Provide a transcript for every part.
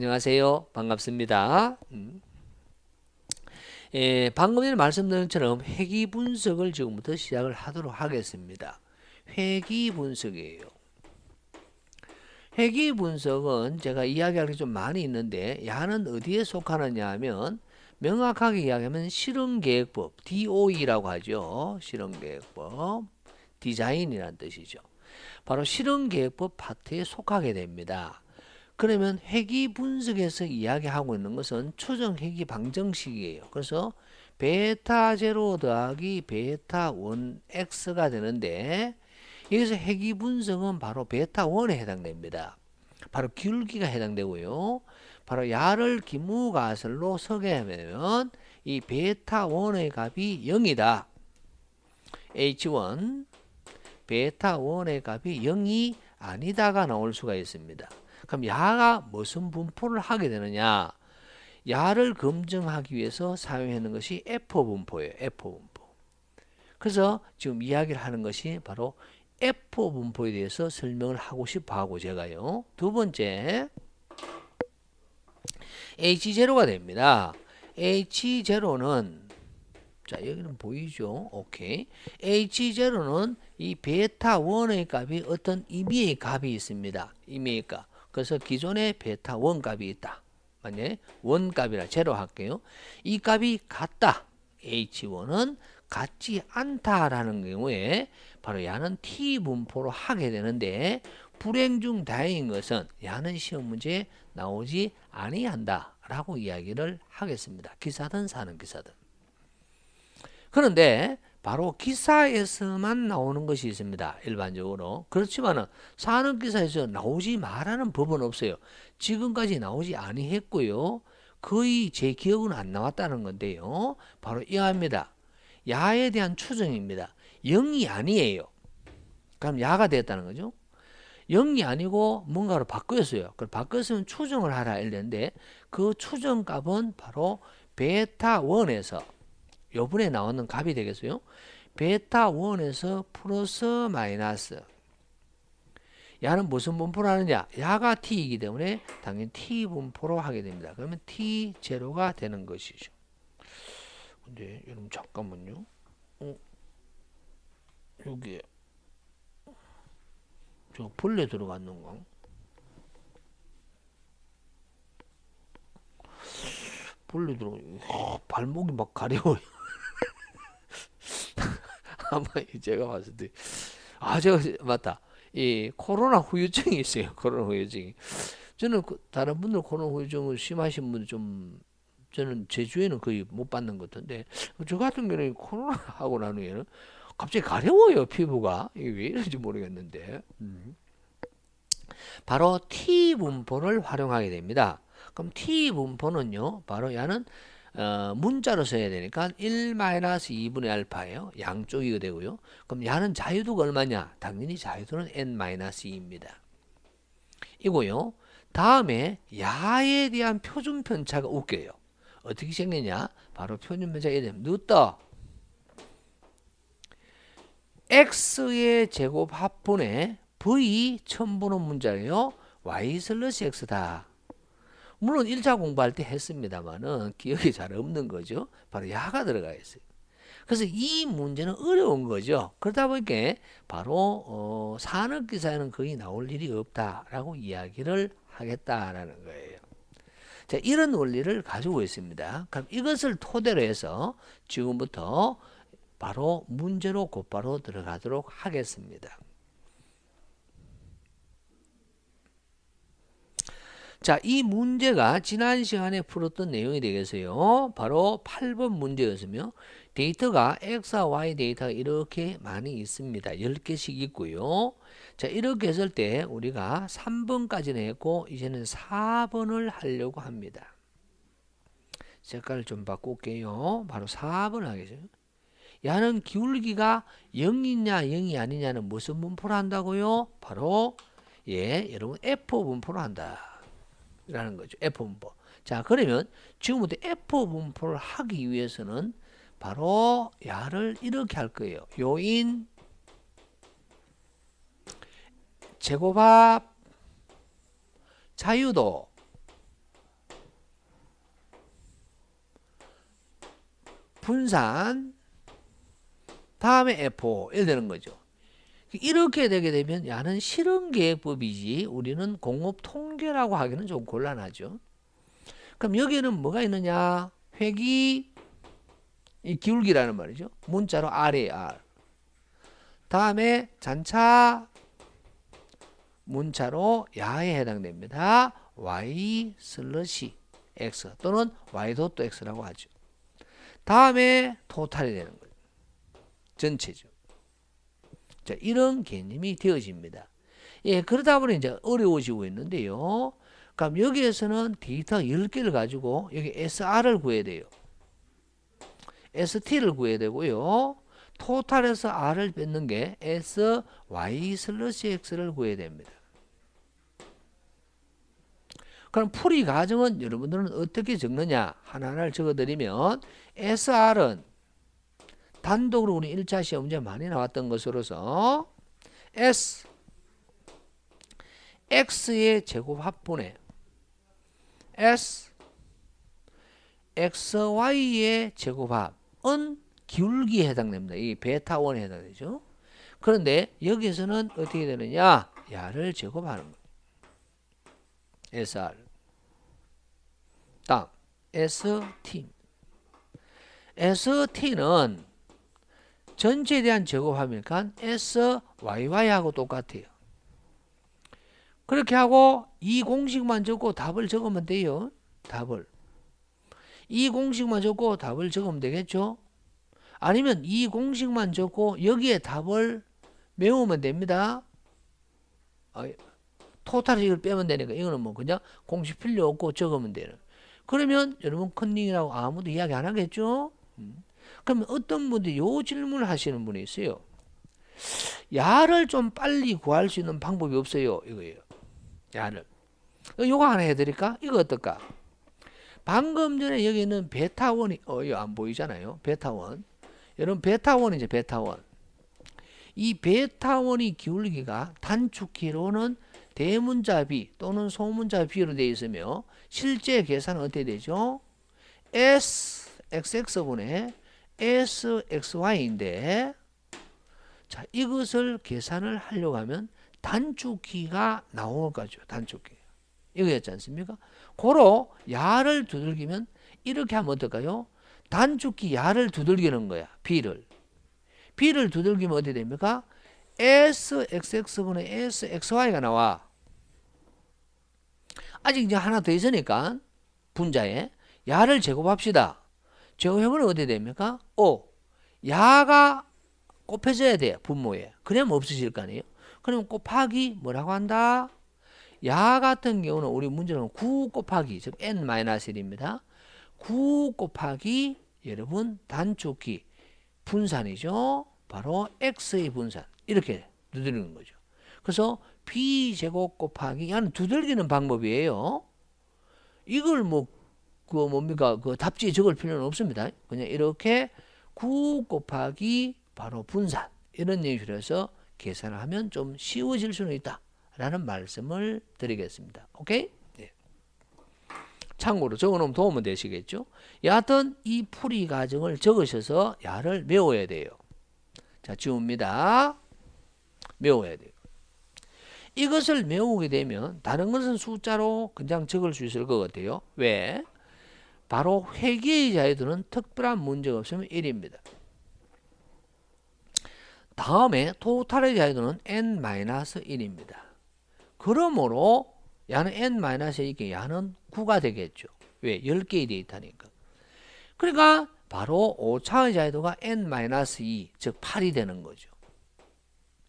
안녕하세요. 반갑습니다. 방금 전에 말씀드린 것처럼 회귀 분석을 지금부터 시작을 하도록 하겠습니다. 회귀 분석이에요. 회귀 분석은 제가 이야기할 게 좀 많이 있는데 야는 어디에 속하느냐 하면 명확하게 이야기하면 실행계획법 DOE라고 하죠. 실행계획법 디자인이라는 뜻이죠. 바로 실행계획법 파트에 속하게 됩니다. 그러면 회귀 분석에서 이야기하고 있는 것은 추정 회귀 방정식이에요. 그래서 베타 제로 더하기 베타 1x가 되는데 여기서 회귀 분석은 바로 베타 1에 해당됩니다. 바로 기울기가 해당되고요. 바로 야를 기무가설로 설계하면 이 베타 1의 값이 0이다. H1 베타 1의 값이 0이 아니다가 나올 수가 있습니다. 그럼 야가 무슨 분포를 하게 되느냐? 야를 검증하기 위해서 사용하는 것이 F 분포예요. F 분포. 그래서 지금 이야기를 하는 것이 바로 F 분포에 대해서 설명을 하고 싶어 하고 제가요. 두 번째 H0가 됩니다. H0는 자 여기는 보이죠? 오케이. H0는 이 베타 1의 값이 어떤 임의의 값이 있습니다. 임의의 값. 그래서 기존에 베타 1 값이 있다. 만약에 1 값이라 제로 할게요. 이 값이 같다. H1은 같지 않다라는 경우에 바로 야는 T 분포로 하게 되는데 불행 중 다행인 것은 야는 시험 문제에 나오지 아니한다 라고 이야기를 하겠습니다. 기사든 사는 기사든. 그런데 바로 기사에서만 나오는 것이 있습니다. 일반적으로. 그렇지만은 산업기사에서 나오지 말라는 법은 없어요. 지금까지 나오지 아니했고요. 거의 제 기억은 안 나왔다는 건데요. 바로 이합니다. 야에 대한 추정입니다. 0이 아니에요. 그럼 야가 됐다는 거죠. 0이 아니고 뭔가로 바뀌었어요. 그걸 바뀌었으면 추정을 하라 이랬는데 그 추정값은 바로 베타 1에서 요번에 나오는 값이 되겠어요. 베타 1에서 플러스 마이너스 야는 무슨 분포로 하느냐? 야가 t이기 때문에 당연히 t 분포로 하게 됩니다. 그러면 t0가 되는 것이죠. 근데 여러분 잠깐만요. 여기에 저 벌레 들어갔는가? 벌레 발목이 막 가려워요. 아마 제가 봤을 때 제가 맞다. 이 코로나 후유증이 있어요. 코로나 후유증이. 저는 다른 분들 코로나 후유증을 심하신 분들 좀 저는 제 주에는 거의 못 받는 것 같은데 저 같은 경우는 코로나 하고 난 후에는 갑자기 가려워요. 피부가. 이게 왜 이런지 모르겠는데. 바로 T 분포를 활용하게 됩니다. 그럼 T 분포는요. 바로 야는 문자로 써야 되니까 1-2분의 알파예요. 양쪽이 되고요. 그럼 야는 자유도가 얼마냐? 당연히 자유도는 n-2입니다. 이고요. 다음에 야에 대한 표준 편차가 웃겨요. 어떻게 생겼냐? 바로 표준 편차가 이래 넣었다. x의 제곱 합분의 v 처음 보는 문자예요. y 슬러시 x다. 물론 1차 공부할 때 했습니다만은 기억이 잘 없는 거죠. 바로 야가 들어가 있어요. 그래서 이 문제는 어려운 거죠. 그러다 보니까 바로 산업기사에는 거의 나올 일이 없다라고 이야기를 하겠다라는 거예요. 자, 이런 원리를 가지고 있습니다. 그럼 이것을 토대로 해서 지금부터 바로 문제로 곧바로 들어가도록 하겠습니다. 자, 이 문제가 지난 시간에 풀었던 내용이 되겠어요. 바로 8번 문제였으며 데이터가 X와 Y 데이터가 이렇게 많이 있습니다. 10개씩 있고요. 자, 이렇게 했을 때 우리가 3번까지는 했고 이제는 4번을 하려고 합니다. 색깔을 좀 바꿀게요. 바로 4번 하겠습니다. 야는 기울기가 0이냐 0이 아니냐는 무슨 분포로 한다고요? 바로 여러분 F 분포로 한다. 라는 거죠. F 분포. 자, 그러면 지금부터 F 분포를 하기 위해서는 바로 야를 이렇게 할 거예요. 요인 제곱합 자유도 분산 다음에 F5 이렇게 되는 거죠. 이렇게 되게 되면 야는 실험계획법이지 우리는 공업통계라고 하기는 좀 곤란하죠. 그럼 여기에는 뭐가 있느냐? 회기 이 기울기라는 말이죠. 문자로 R에 R. 다음에 잔차 문자로 야에 해당됩니다. Y 슬러시 X 또는 Y 도트 X라고 하죠. 다음에 토탈이 되는 거죠. 전체죠. 자, 이런 개념이 되어집니다. 예, 그러다 보니 이제 어려워지고 있는데요. 그럼 여기에서는 데이터 10개를 가지고 여기 SR을 구해야 돼요. ST를 구해야 되고요. 토탈에서 R을 뺏는 게 SY 슬러시 X를 구해야 됩니다. 그럼 풀이 과정은 여러분들은 어떻게 적느냐? 하나하나를 적어드리면 SR은 단독으로 우리 1차 시험 문제 많이 나왔던 것으로서 S X의 제곱 합분에 S XY의 제곱합은 기울기에 해당됩니다. 이 베타1에 해당되죠. 그런데 여기서는 어떻게 되느냐? 야를 제곱하는 거예요. SR 다음 ST ST는 전체에 대한 제곱하니까 SYY하고 똑같아요. 그렇게 하고 이 공식만 적고 답을 적으면 돼요. 답을 이 공식만 적고 답을 적으면 되겠죠. 아니면 이 공식만 적고 여기에 답을 메우면 됩니다. 토탈 이걸 빼면 되니까 이거는 뭐 그냥 공식 필요 없고 적으면 되는. 그러면 여러분 컨닝이라고 아무도 이야기 안 하겠죠. 그러면 어떤 분들이 요 질문을 하시는 분이 있어요. 야를 좀 빨리 구할 수 있는 방법이 없어요. 이거예요. 야를. 요거 하나 해드릴까? 이거 어떨까? 방금 전에 여기 있는 베타1이 이거 안 보이잖아요. 베타1. 여러분 베타1이죠. 베타1. 이 베타1이 기울기가 단축키로는 대문자 B 또는 소문자 B로 되어 있으며 실제 계산은 어떻게 되죠? SXX분의 SXY인데 자 이것을 계산을 하려고 하면 단축키가 나올 거죠. 단축키. 이거였지 않습니까? 고로 야를 두들기면 이렇게 하면 어떨까요? 단축키 야를 두들기는 거야. B를 두들기면 어떻게 됩니까? SXX분의 SXY가 나와. 아직 이제 하나 더 있으니까 분자에 야를 제곱합시다. 제곱해보면 어떻게 됩니까? 야가 곱해져야 돼요. 분모에. 그러면 없어질 거 아니에요. 그러면 곱하기 뭐라고 한다? 야 같은 경우는 우리 문제는 9 곱하기 즉 n-1입니다. 9 곱하기 여러분 단축키 분산이죠. 바로 x의 분산 이렇게 두드리는 거죠. 그래서 b제곱 곱하기 야는 두들기는 방법이에요. 이걸 그 답지에 적을 필요는 없습니다. 그냥 이렇게 9 곱하기 바로 분산 이런 얘기를 계산을 하면 좀 쉬워질 수는 있다 라는 말씀을 드리겠습니다. 오케이? 네. 참고로 적어놓으면 도움은 되시겠죠. 여하튼 이 풀이 과정을 적으셔서 야를 메워야 돼요. 자, 지웁니다. 메워야 돼요. 이것을 메우게 되면 다른 것은 숫자로 그냥 적을 수 있을 것 같아요. 왜? 바로 회계의 자유도는 특별한 문제가 없으면 1입니다. 다음에 토탈의 자유도는 n-1입니다. 그러므로 야는 n-1이니까 야는 9가 되겠죠. 왜? 10개의 데이터니까. 그러니까 바로 5차의 자유도가 n-2, 즉 8이 되는 거죠.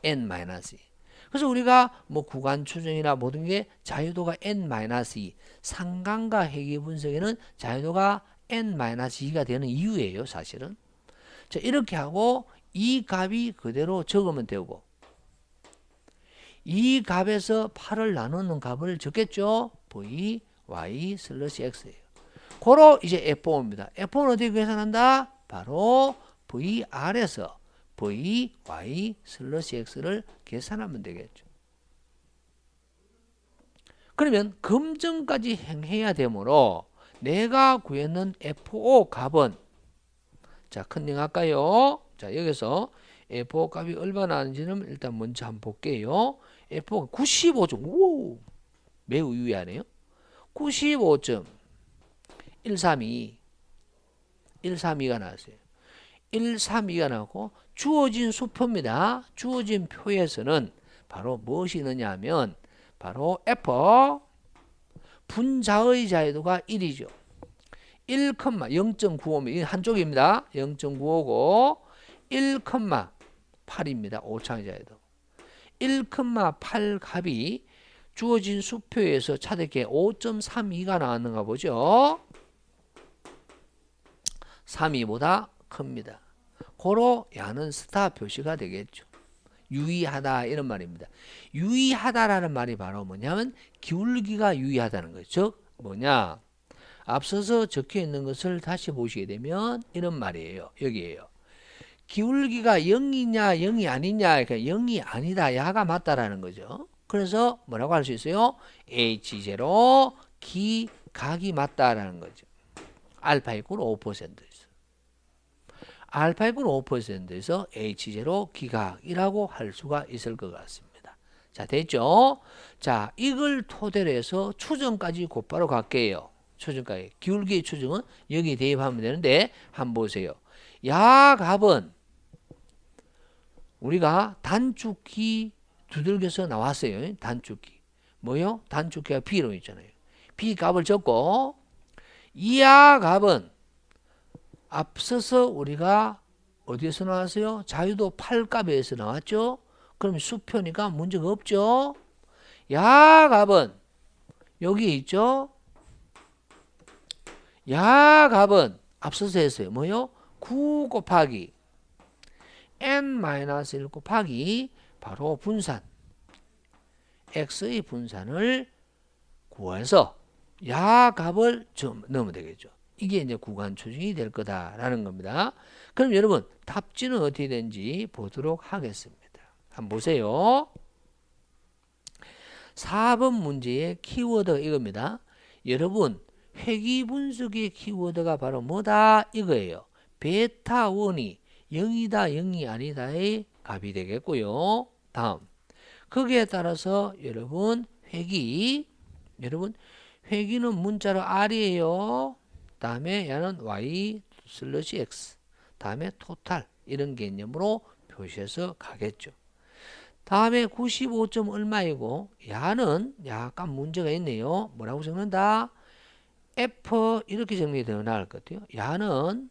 n-2. 그래서 우리가 뭐 구간 추정이나 모든 게 자유도가 n-2, 상관과 회계 분석에는 자유도가 n-2가 되는 이유예요, 사실은. 자, 이렇게 하고 이 값이 그대로 적으면 되고 이 값에서 8을 나누는 값을 적겠죠. v, y 슬러시 x예요. 고로 이제 F5입니다. F5는 어떻게 계산한다? 바로 VR에서 v, y 슬러시 x를 계산하면 되겠죠. 그러면 검증까지 행해야 되므로 내가 구했는 F5 값은 자, 컨닝 할까요? 자, 여기서 F5 값이 얼마나 나는지는 일단 먼저 한번 볼게요. F5가 95점. 오, 매우 유의하네요. 95.132가 나왔어요. 132가 나오고 주어진 수표입니다. 주어진 표에서는 바로 무엇이 있느냐 하면 바로 F 분자의 자유도가 1이죠. 0.95면 한쪽입니다. 0.95고 1,8입니다. 오차의 자유도. 1,8 값이 주어진 수표에서 차득해 5.32가 나왔는가 보죠. 32보다 큽니다. 고로 야는 스타 표시가 되겠죠. 유의하다 이런 말입니다. 유의하다라는 말이 바로 뭐냐면 기울기가 유의하다는 거죠. 즉 뭐냐? 앞서서 적혀 있는 것을 다시 보시게 되면 이런 말이에요. 여기에요. 기울기가 0이냐 0이 아니냐, 그러니까 0이 아니다, 야가 맞다라는 거죠. 그래서 뭐라고 할 수 있어요? H0 기각이 맞다라는 거죠. 알파 이꼴 5%에서 알파 이꼴 5%에서 H0 기각이라고 할 수가 있을 것 같습니다. 자, 됐죠? 자, 이걸 토대로 해서 추정까지 곧바로 갈게요. 추정까지. 기울기의 추정은 여기 대입하면 되는데 한번 보세요. 야 값은 우리가 단축키 두들겨서 나왔어요. 단축키. 뭐요? 단축키가 B로 있잖아요. B 값을 적고 이하 값은 앞서서 우리가 어디에서 나왔어요? 자유도 8 값에서 나왔죠? 그럼 수표니까 문제가 없죠? 야 값은 여기 있죠? 야 값은 앞서서 했어요. 뭐요? 9 곱하기 n-1 곱하기 바로 분산 x의 분산을 구해서 야 값을 넣으면 되겠죠. 이게 이제 구간 추정이 될 거다라는 겁니다. 그럼 여러분 답지는 어떻게 되는지 보도록 하겠습니다. 한번 보세요. 4번 문제의 키워드가 이겁니다. 여러분 회귀 분석의 키워드가 바로 뭐다? 이거예요. 베타 1이 0이다 0이 아니다의 값이 되겠고요. 다음 거기에 따라서 여러분 회귀는 문자로 R이에요. 다음에 얘는 Y/X 다음에 토탈 이런 개념으로 표시해서 가겠죠. 다음에 95점 얼마이고 야는 약간 문제가 있네요. 뭐라고 적는다? F 이렇게 정리되어 나올 것 같아요. 야는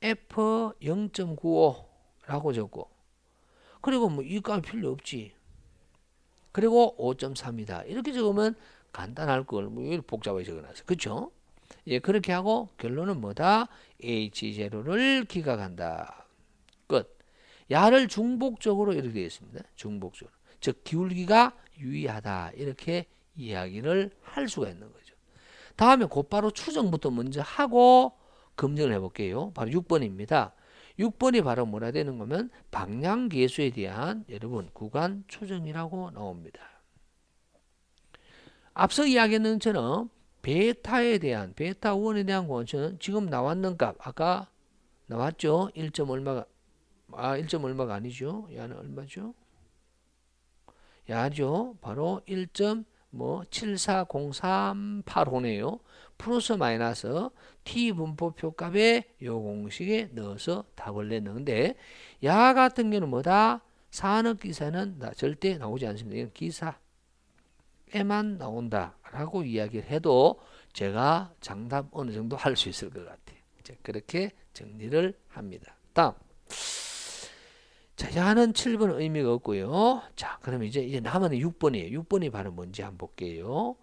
F 0.95라고 적고 그리고 뭐 이 값 필요 없지. 그리고 5.3이다. 이렇게 적으면 간단할 걸 뭐 이렇게 복잡하게 적어놨어. 그렇죠? 예, 그렇게 하고 결론은 뭐다? H0를 기각한다. 끝. 야를 중복적으로 이렇게 되어 있습니다. 중복적으로. 즉 기울기가 유의하다. 이렇게 이야기를 할 수가 있는 거죠. 다음에 곧바로 추정부터 먼저 하고 검증을 해볼게요. 바로 6번입니다. 6번이 바로 뭐라 되는 거면 방향계수에 대한 여러분 구간 추정이라고 나옵니다. 앞서 이야기했는 것처럼 베타에 대한 베타 1에 대한 구간추정은 지금 나왔는 값 아까 나왔죠? 1점 얼마가 1점 얼마가 아니죠? 야는 얼마죠? 야죠. 바로 1.740385네요. 플러스 마이너스 t 분포표 값에 요 공식에 넣어서 답을 냈는데 야 같은 경우는 뭐다? 산업기사는 절대 나오지 않습니다. 이건 기사에만 나온다라고 이야기를 해도 제가 장답 어느 정도 할 수 있을 것 같아요. 그렇게 정리를 합니다. 다음 자, 야는 7번 의미가 없고요. 자, 그럼 이제 남은 6번이에요. 6번이 바로 뭔지 한번 볼게요.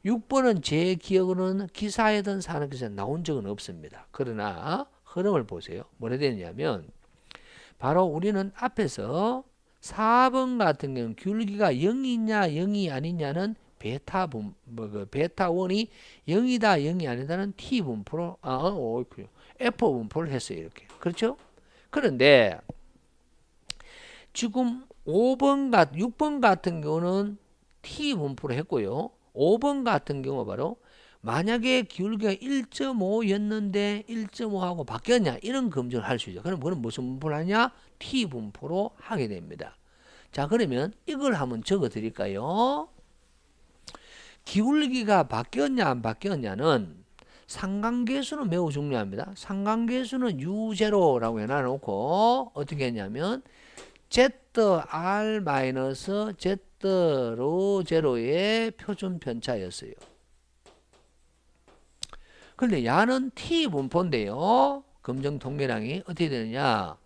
6번은 제 기억으로는 기사에든 산업기사에 나온 적은 없습니다. 그러나 흐름을 보세요. 뭐라 되느냐면 바로 우리는 앞에서 4번 같은 경우는 기울기가 0이냐 0이 아니냐는 베타 1이 0이다 0이 아니다는 t 분포로 f 분포를 했어요. 이렇게. 그렇죠? 그런데 지금 6번 같은 경우는 t 분포를 했고요. 5번 같은 경우 바로 만약에 기울기가 1.5였는데 1.5하고 바뀌었냐 이런 검증을 할 수 있죠. 그럼 그건 무슨 분포를 하냐? T 분포로 하게 됩니다. 자, 그러면 이걸 한번 적어 드릴까요? 기울기가 바뀌었냐 안 바뀌었냐는 상관계수는 매우 중요합니다. 상관계수는 U0라고 해놔놓고 어떻게 했냐면 ZR-Z0의 표준 편차였어요. 그런데 야는 T 분포인데요. 검정 통계량이 어떻게 되느냐?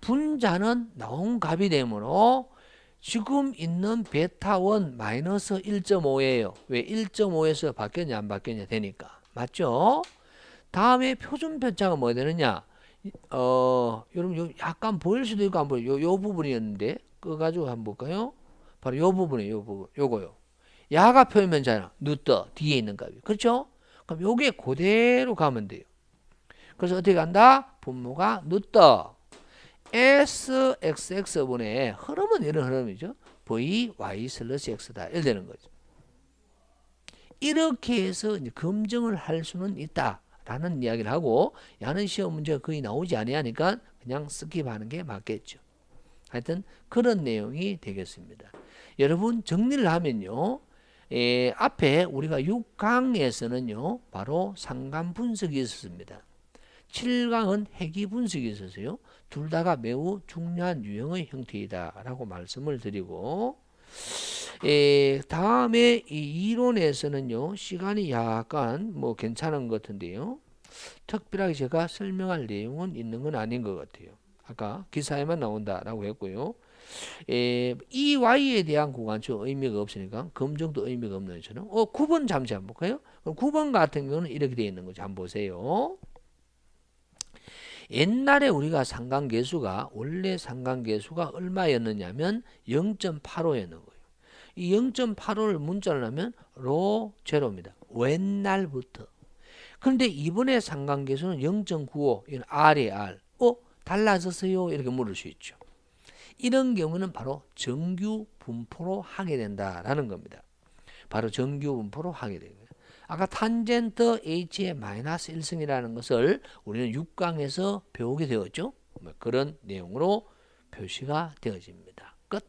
분자는 나온 값이 되므로 지금 있는 베타1 마이너스 1.5예요. 왜 1.5에서 바뀌었냐 안 바뀌었냐 되니까. 맞죠? 다음에 표준 편차가 뭐 되느냐? 여러분 약간 보일 수도 있고 안 보여요. 요 부분이었는데 그거 가지고 한번 볼까요? 바로 요 부분이에요. 요 부분. 요거요. 야가 표현 편차잖아. 누떠 뒤에 있는 값이. 그렇죠? 그럼 요게 그대로 가면 돼요. 그래서 어떻게 간다? 분모가 누떠 SXX분의 흐름은 이런 흐름이죠. VY 슬러시 X다. 이렇게 되는 거죠. 이렇게 해서 이제 검증을 할 수는 있다라는 이야기를 하고 야는 시험 문제가 거의 나오지 아니하니까 그냥 스킵하는 게 맞겠죠. 하여튼 그런 내용이 되겠습니다. 여러분 정리를 하면요. 앞에 우리가 6강에서는요. 바로 상관 분석이 있었습니다. 7강은 해기 분석이 있었어요. 둘 다가 매우 중요한 유형의 형태이다 라고 말씀을 드리고 다음에 이 이론에서는요. 시간이 약간 뭐 괜찮은 것 같은데요. 특별하게 제가 설명할 내용은 있는 건 아닌 것 같아요. 아까 기사에만 나온다라고 했고요. EY에 대한 구간수 의미가 없으니까 검정도 의미가 없는 것처럼 9번 잠시 한번 볼까요? 그럼 9번 같은 경우는 이렇게 되어 있는 거죠. 한번 보세요. 옛날에 우리가 상관계수가 원래 상관계수가 얼마였느냐면 0.85였는 거예요. 이 0.85를 문자로 하면 로 제로입니다. 옛날부터. 그런데 이번에 상관계수는 0.95 이건 R이 R. 달라졌어요? 이렇게 물을 수 있죠. 이런 경우는 바로 정규 분포로 하게 된다라는 겁니다. 바로 정규 분포로 하게 됩니다. 아까 탄젠트 H의 마이너스 1승이라는 것을 우리는 6강에서 배우게 되었죠. 그런 내용으로 표시가 되어집니다. 끝.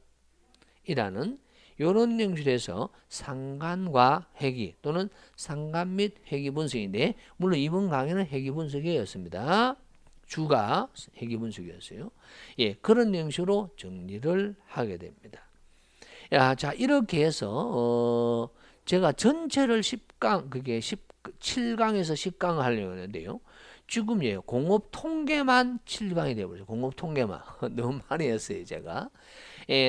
이라는 이런 형식에서 상관과 해기 또는 상관 및 해기 분석인데 물론 이번 강의는 해기 분석이었습니다. 주가 해기 분석이었어요. 그런 형식으로 정리를 하게 됩니다. 자, 이렇게 해서 제가 전체를 10강, 그게 7강에서 10강을 하려고 했는데요. 지금 공업 통계만 7강이 되어버렸어요. 공업 통계만. 너무 많이 했어요, 제가.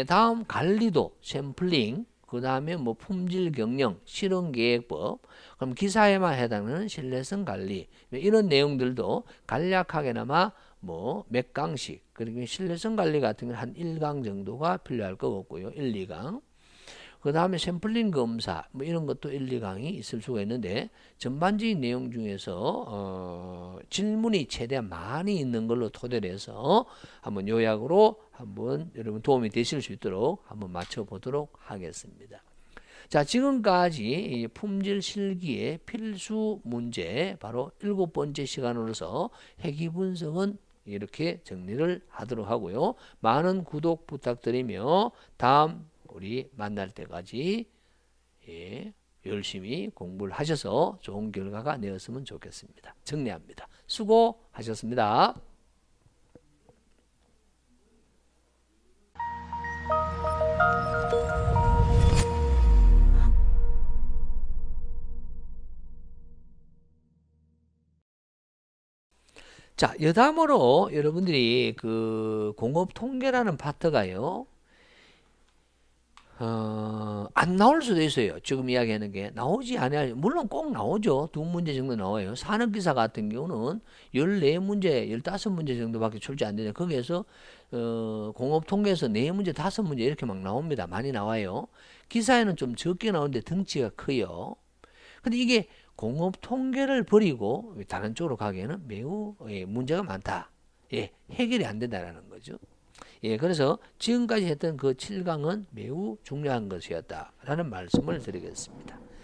다음 관리도, 샘플링, 그 다음에 뭐 품질 경영, 실험 계획법, 그럼 기사에만 해당하는 신뢰성 관리, 이런 내용들도 간략하게나마 뭐 몇 강씩, 그리고 신뢰성 관리 같은 건 한 1강 정도가 필요할 것 같고요. 1, 2강. 그 다음에 샘플링 검사 뭐 이런 것도 1, 2강이 있을 수가 있는데 전반적인 내용 중에서 질문이 최대한 많이 있는 걸로 토대로 해서 한번 요약으로 한번 여러분 도움이 되실 수 있도록 한번 맞춰보도록 하겠습니다. 자, 지금까지 이 품질 실기의 필수 문제 바로 7번째 시간으로서 해기 분석은 이렇게 정리를 하도록 하고요. 많은 구독 부탁드리며 다음 우리 만날 때까지 열심히 공부를 하셔서 좋은 결과가 내었으면 좋겠습니다. 정리합니다. 수고하셨습니다. 자, 여담으로 여러분들이 그 공업 통계라는 파트가요. 안 나올 수도 있어요. 지금 이야기하는 게 나오지 않아요. 물론 꼭 나오죠. 2문제 정도 나와요. 산업기사 같은 경우는 14문제, 15문제 정도밖에 출제 안 되죠. 거기에서 공업통계에서 4문제, 5문제 이렇게 막 나옵니다. 많이 나와요. 기사에는 좀 적게 나오는데 덩치가 커요. 근데 이게 공업통계를 버리고 다른 쪽으로 가기에는 매우 문제가 많다. 해결이 안 된다는 거죠. 그래서 지금까지 했던 그 7강은 매우 중요한 것이었다라는 말씀을 드리겠습니다.